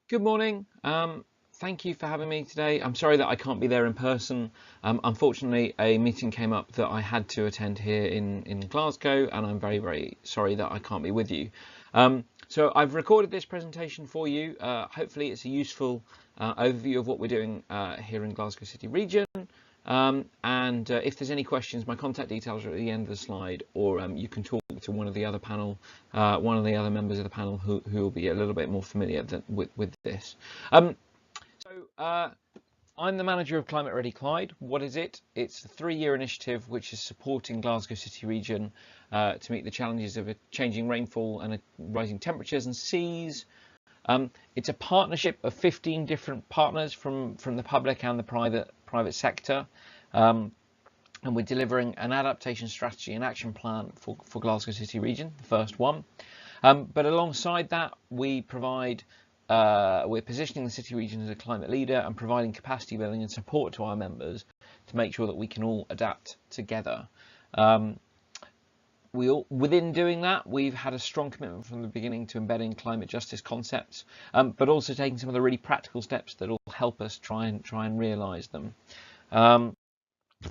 Good morning. Thank you for having me today. I'm sorry that I can't be there in person. Unfortunately, a meeting came up that I had to attend here in Glasgow, and I'm very, very sorry that I can't be with you. So I've recorded this presentation for you. Hopefully it's a useful overview of what we're doing here in Glasgow City Region. If there's any questions, my contact details are at the end of the slide, or you can talk to one of the other members of the panel who will be a little bit more familiar with this. I'm the manager of Climate Ready Clyde. What is it? It's a 3-year initiative which is supporting Glasgow City Region to meet the challenges of a changing rainfall and rising temperatures and seas. It's a partnership of 15 different partners from the public and the private sector. And we're delivering an adaptation strategy and action plan for Glasgow City Region, the first one. But alongside that, we're positioning the city region as a climate leader and providing capacity building and support to our members to make sure that we can all adapt together. Within doing that, we've had a strong commitment from the beginning to embedding climate justice concepts, but also taking some of the really practical steps that will help us try and realise them.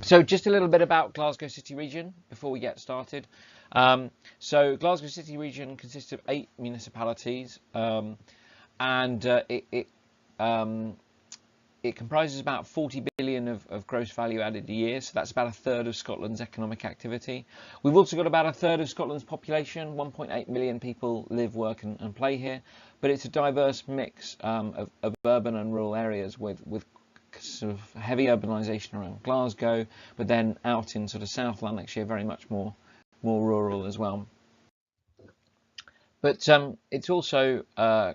So just a little bit about Glasgow City Region before we get started. So Glasgow City Region consists of 8 municipalities, and it comprises about 40 billion of gross value added a year, so that's about a third of Scotland's economic activity. We've also got about a third of Scotland's population. 1.8 million people live, work and play here, but it's a diverse mix of urban and rural areas with sort of heavy urbanisation around Glasgow, but then out in sort of South Lanarkshire, very much more rural as well. But it's also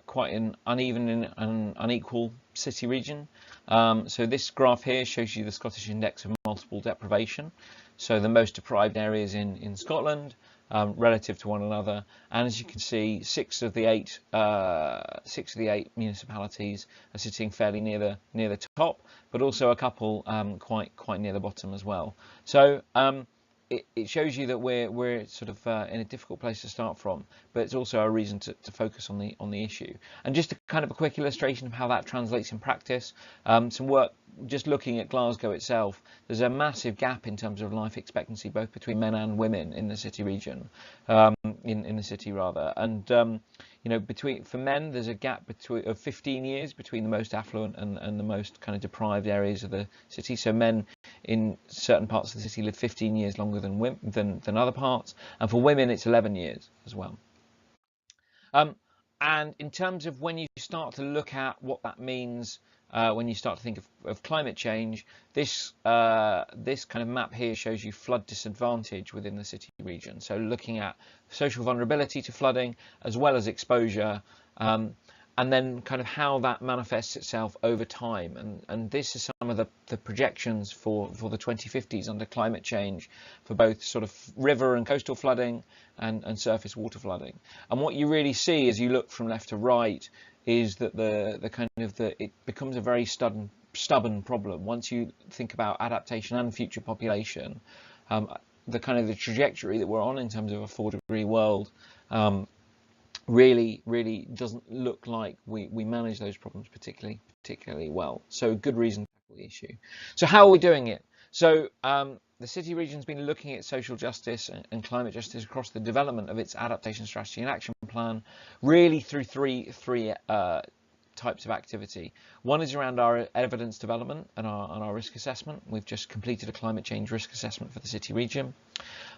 quite an uneven and unequal city region. So this graph here shows you the Scottish Index of Multiple Deprivation. So the most deprived areas in Scotland relative to one another. And as you can see, six of the eight municipalities are sitting fairly near the top, but also a couple quite near the bottom as well. So it shows you that we're sort of in a difficult place to start from, but it's also a reason to focus on the issue. And just a kind of a quick illustration of how that translates in practice. Some work just looking at Glasgow itself. There's a massive gap in terms of life expectancy, both between men and women in the city region, in the city rather. And you know, for men, there's a gap of 15 years between the most affluent and the most kind of deprived areas of the city. So men in certain parts of the city live 15 years longer than other parts, and for women it's 11 years as well. And in terms of when you start to look at what that means, when you start to think of climate change, this kind of map here shows you flood disadvantage within the city region. So looking at social vulnerability to flooding as well as exposure, and then kind of how that manifests itself over time. And this is some of the projections for the 2050s under climate change for both sort of river and coastal flooding and surface water flooding. And what you really see as you look from left to right is that it becomes a very stubborn problem. Once you think about adaptation and future population, the trajectory that we're on in terms of a 4-degree world, really doesn't look like we manage those problems particularly well. So good reason to tackle the issue. So how are we doing it? So the city region's been looking at social justice and climate justice across the development of its adaptation strategy and action plan, really through three types of activity. One is around our evidence development and our risk assessment. We've just completed a climate change risk assessment for the city region.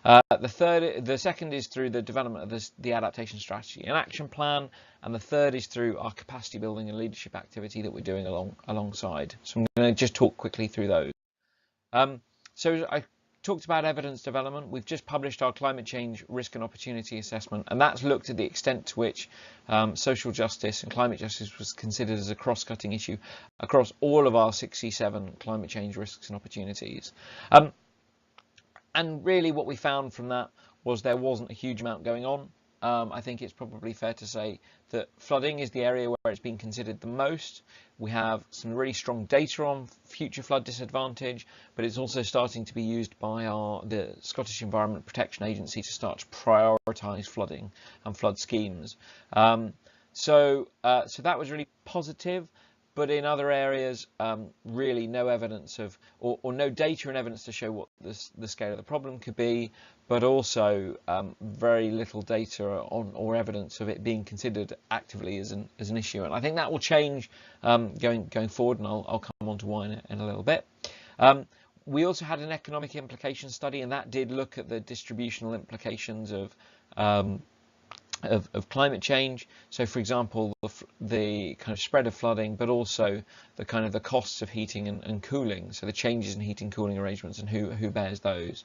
The second is through the development of the adaptation strategy and action plan, and the third is through our capacity building and leadership activity that we're doing alongside. So I'm going to just talk quickly through those. So I talked about evidence development. We've just published our climate change risk and opportunity assessment, and that's looked at the extent to which social justice and climate justice was considered as a cross-cutting issue across all of our 67 climate change risks and opportunities. And really what we found from that was there wasn't a huge amount going on. I think it's probably fair to say that flooding is the area where it's been considered the most. We have some really strong data on future flood disadvantage, but it's also starting to be used by the Scottish Environment Protection Agency to start to prioritise flooding and flood schemes. So that was really positive, but in other areas, really no evidence of, or no data and evidence to show what the scale of the problem could be, but also very little data on or evidence of it being considered actively as an issue. And I think that will change going forward, and I'll come on to why in a little bit. We also had an economic implication study, and that did look at the distributional implications of climate change. So, for example, the kind of spread of flooding, but also the kind of the costs of heating and cooling. So the changes in heating cooling arrangements and who bears those.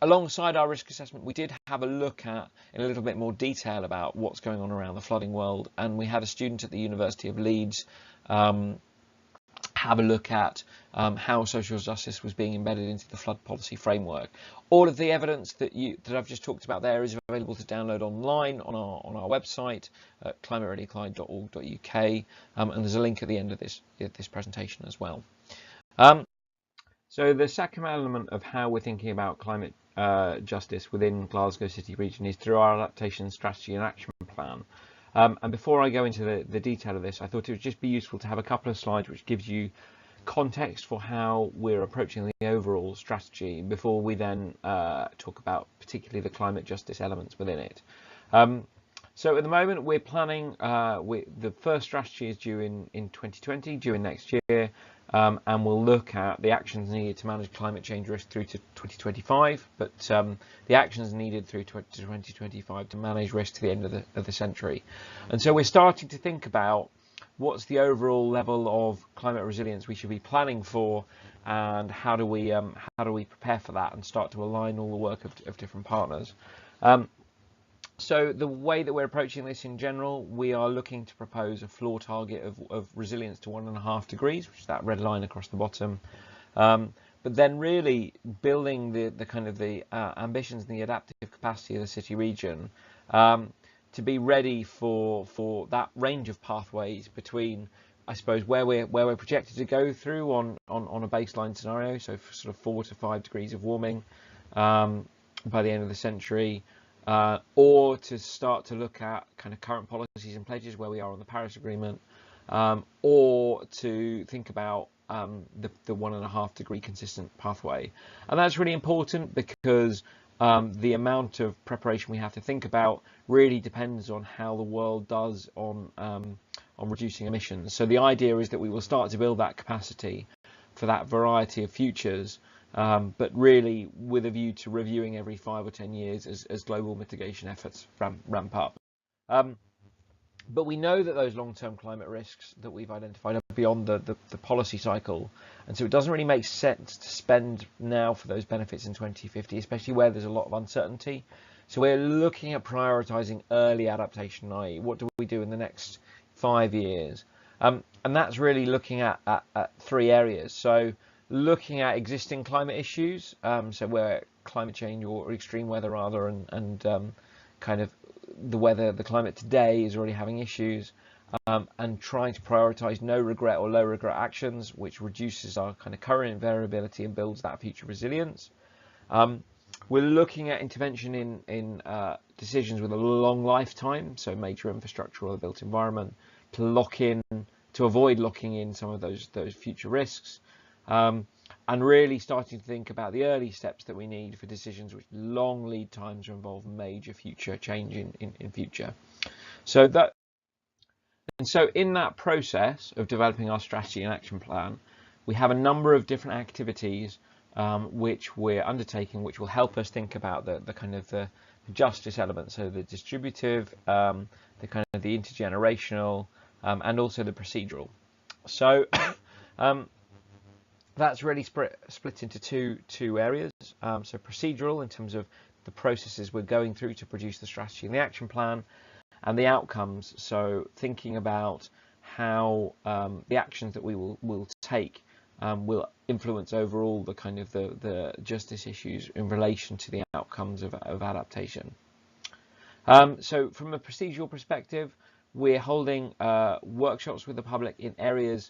Alongside our risk assessment, we did have a look at in a little bit more detail about what's going on around the flooding world, and we had a student at the University of Leeds have a look at how social justice was being embedded into the flood policy framework. All of the evidence that I've just talked about there is available to download online on our website at climatereadyclyde.org.uk, and there's a link at the end of this presentation as well. So the second element of how we're thinking about climate justice within Glasgow City Region is through our adaptation strategy and action plan. And before I go into the detail of this, I thought it would just be useful to have a couple of slides which gives you context for how we're approaching the overall strategy before we then talk about particularly the climate justice elements within it. So at the moment we're planning, the first strategy is due in 2020, due in next year, and we'll look at the actions needed to manage climate change risk through to 2025, but the actions needed through to 2025 to manage risk to the end of the century. And so we're starting to think about what's the overall level of climate resilience we should be planning for, and how do we prepare for that and start to align all the work of different partners. So the way that we're approaching this in general, we are looking to propose a floor target of resilience to 1.5 degrees, which is that red line across the bottom. But then really building the kind of the ambitions and the adaptive capacity of the city region to be ready for that range of pathways between, I suppose, where we're projected to go through on a baseline scenario, so for sort of 4 to 5 degrees of warming by the end of the century. Or to start to look at kind of current policies and pledges where we are on the Paris Agreement, or to think about the 1.5 degree consistent pathway. And that's really important because the amount of preparation we have to think about really depends on how the world does on reducing emissions. So the idea is that we will start to build that capacity for that variety of futures, but really with a view to reviewing every 5 or 10 years as global mitigation efforts ramp up. But we know that those long-term climate risks that we've identified are beyond the policy cycle, and so it doesn't really make sense to spend now for those benefits in 2050, especially where there's a lot of uncertainty. So we're looking at prioritising early adaptation, i.e. what do we do in the next 5 years? And that's really looking at 3 areas. So looking at existing climate issues, so where climate change or extreme weather rather, and kind of the climate today is already having issues, and trying to prioritise no regret or low regret actions, which reduces our kind of current variability and builds that future resilience. We're looking at intervention in decisions with a long lifetime, so major infrastructure or the built environment, to avoid locking in some of those future risks. And really starting to think about the early steps that we need for decisions which long lead times or involve major future change in future. So in that process of developing our strategy and action plan, we have a number of different activities which we're undertaking, which will help us think about the kind of the justice elements, so the distributive, the kind of the intergenerational, and also the procedural. So that's really split into two areas. So procedural in terms of the processes we're going through to produce the strategy and the action plan, and the outcomes. So thinking about how the actions that we will take will influence overall the kind of the justice issues in relation to the outcomes of adaptation. So from a procedural perspective, we're holding workshops with the public in areas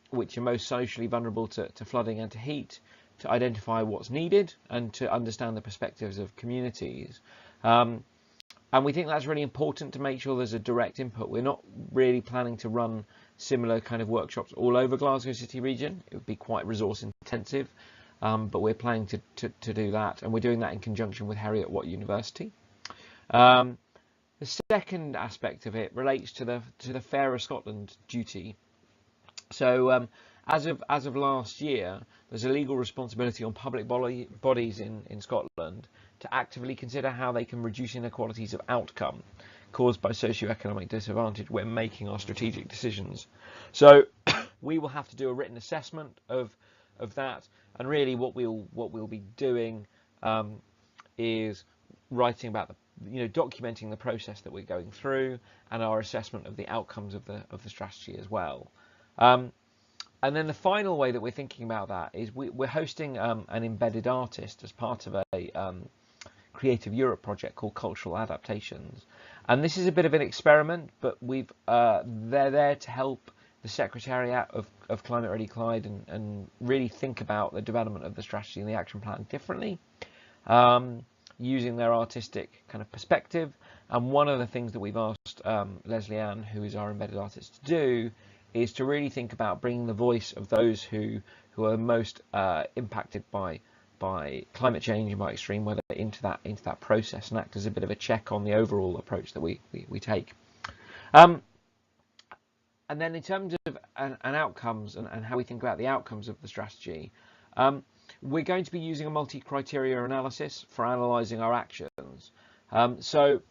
which are most socially vulnerable to flooding and to heat, to identify what's needed and to understand the perspectives of communities. And we think that's really important to make sure there's a direct input. We're not really planning to run similar kind of workshops all over Glasgow City Region. It would be quite resource intensive, but we're planning to do that, and we're doing that in conjunction with Heriot-Watt University. The second aspect of it relates to the Fairer Scotland duty. So as of last year, there's a legal responsibility on public bodies in Scotland to actively consider how they can reduce inequalities of outcome caused by socioeconomic disadvantage when making our strategic decisions. So we will have to do a written assessment of that, and really what we'll be doing is writing about documenting the process that we're going through and our assessment of the outcomes of the strategy as well. And then the final way that we're thinking about that is we're hosting an embedded artist as part of a Creative Europe project called Cultural Adaptations. And this is a bit of an experiment, but they're there to help the Secretariat of Climate Ready Clyde and really think about the development of the strategy and the action plan differently, using their artistic kind of perspective. And one of the things that we've asked Leslie Ann, who is our embedded artist, to do is to really think about bringing the voice of those who are most impacted by climate change and by extreme weather into that process, and act as a bit of a check on the overall approach that we take. And then in terms of and outcomes and how we think about the outcomes of the strategy, we're going to be using a multi-criteria analysis for analysing our actions. So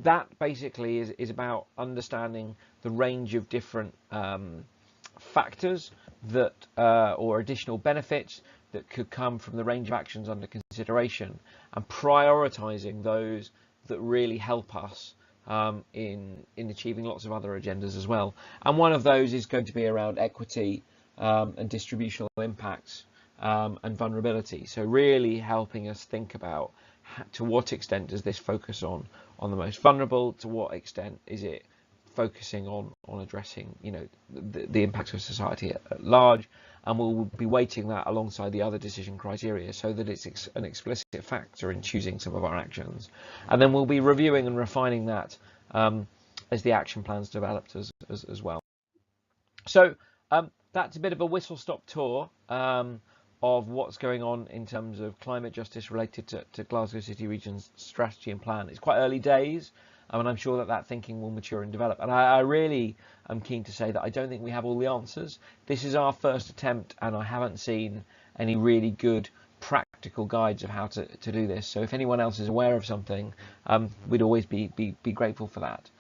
that basically is about understanding the range of different factors that or additional benefits that could come from the range of actions under consideration, and prioritising those that really help us in achieving lots of other agendas as well. And one of those is going to be around equity and distributional impacts and vulnerability. So really helping us think about to what extent does this focus on the most vulnerable, to what extent is it focusing on addressing the impacts of society at large, and we'll be weighting that alongside the other decision criteria so that it's an explicit factor in choosing some of our actions. And then we'll be reviewing and refining that as the action plans developed as well. So that's a bit of a whistle-stop tour of what's going on in terms of climate justice related to Glasgow City Region's strategy and plan. It's quite early days, and I'm sure that thinking will mature and develop. And I really am keen to say that I don't think we have all the answers. This is our first attempt, and I haven't seen any really good practical guides of how to do this. So if anyone else is aware of something, we'd always be grateful for that.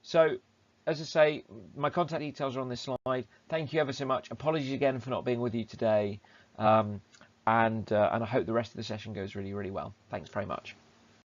So as I say, my contact details are on this slide. Thank you ever so much. Apologies again for not being with you today. And I hope the rest of the session goes really, really well. Thanks very much.